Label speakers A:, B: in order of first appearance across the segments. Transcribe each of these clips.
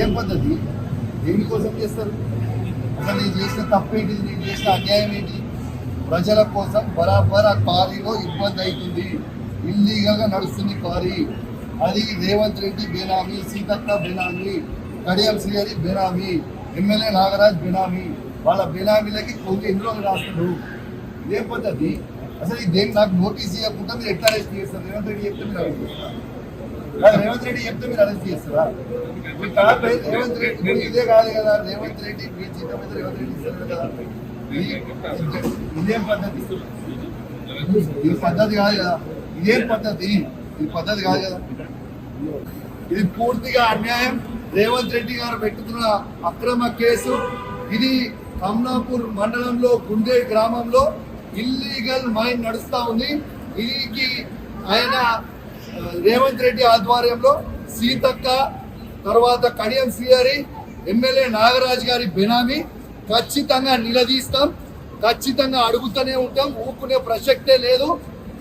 A: ఇదేం పద్ధతి? దేనికోసం చేస్తారు? అసలు నేను చేసిన తప్పేంటి, నేను చేసిన అన్యాయం ఏంటి? ప్రజల కోసం బరాబర్ ఆ క్వారీలో ఇబ్బంది అవుతుంది, ఇల్లీగల్గా నడుస్తుంది క్వారీ. అది రేవంత్ రెడ్డి బేనామీ, సీతక్క బేనామీ, కడియం శ్రీహరి బేనామీ, ఎమ్మెల్యే నాగరాజ్ బేనామీ. వాళ్ళ బేనామీలకి కొంచెం ఎన్ని రోజులు రాస్తారు? ఇదేం పద్ధతి? అసలు ఈ దేని నాకు నోటీస్ ఇవ్వకుండా మీరు ఎట్లా అరెస్ట్ చేస్తారు? రేవంత్ రెడ్డి చెప్తే మీరు అరెస్ట్ చేస్తారా? రేవంత్ రెడ్డి చెప్తే మీరు అరెస్ట్ చేస్తారా? రేవంత్ రెడ్డి ఇదే కాదు కదా, రేవంత్ రెడ్డి మీ జీతం అయితే రేవంత్ రెడ్డి ఇస్తారు కదా. ఇదేం పద్ధతి? ఇది పద్ధతి కాదు కదా. ఇదేం పద్ధతి? ఇది పద్ధతి కాదు కదా. ఇది పూర్తిగా అన్యాయం. రేవంత్ రెడ్డి గారు పెట్టుకున్న అక్రమ కేసు ఇది. కమలాపూర్ మండలంలో గుండే గ్రామంలో ఇల్లీగల్ మైన్ నడుస్తా ఉంది. ఇది ఆయన రేవంత్ రెడ్డి ఆధ్వర్యంలో సీతక్క, తర్వాత కడియం శ్రీహరి, ఎమ్మెల్యే నాగరాజ్ గారి బెనామీ. ఖచ్చితంగా నిలదీస్తాం, ఖచ్చితంగా అడుగుతూనే ఉంటాం, ఊపుకునే ప్రసక్తే లేదు.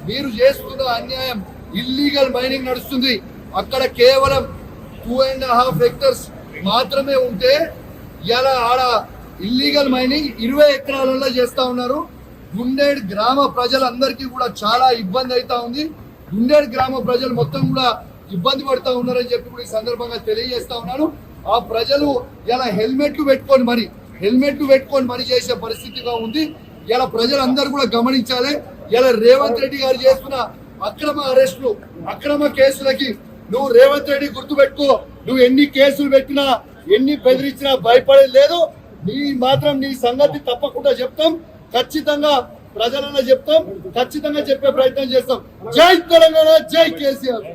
A: మీరు చేస్తున్న అన్యాయం. ఇల్లీగల్ మైనింగ్ నడుస్తుంది అక్కడ, కేవలం 2.5 hectares మాత్రమే ఉంటే ఇలా ఆడ ఇల్లీగల్ మైనింగ్ 20 ఎకరాలలో చేస్తా ఉన్నారు. గుండేడ్ గ్రామ ప్రజలందరికీ కూడా చాలా ఇబ్బంది అవుతా ఉంది. గుండేడ్ గ్రామ ప్రజలు మొత్తం కూడా ఇబ్బంది పడుతూ ఉన్నారని చెప్పి కూడా ఈ సందర్భంగా తెలియజేస్తా ఉన్నాను. ఆ ప్రజలు ఇలా హెల్మెట్లు పెట్టుకొని మరి చేసే పరిస్థితిగా ఉంది. ఇలా ప్రజలందరూ కూడా గమనించాలి. ఇలా రేవంత్ రెడ్డి గారు చేస్తున్న అక్రమ అరెస్టులు, అక్రమ కేసులకి నువ్వు రేవంత్ రెడ్డి గుర్తుపెట్టుకో. నువ్వు ఎన్ని కేసులు పెట్టినా, ఎన్ని బెదిరించినా భయపడేది లేదు. నీ సంగతి తప్పకుండా చెప్తాం, ఖచ్చితంగా ప్రజలన్నా చెప్తాం, ఖచ్చితంగా చెప్పే ప్రయత్నం చేస్తాం. జై తెలంగాణ, జై కేసీఆర్.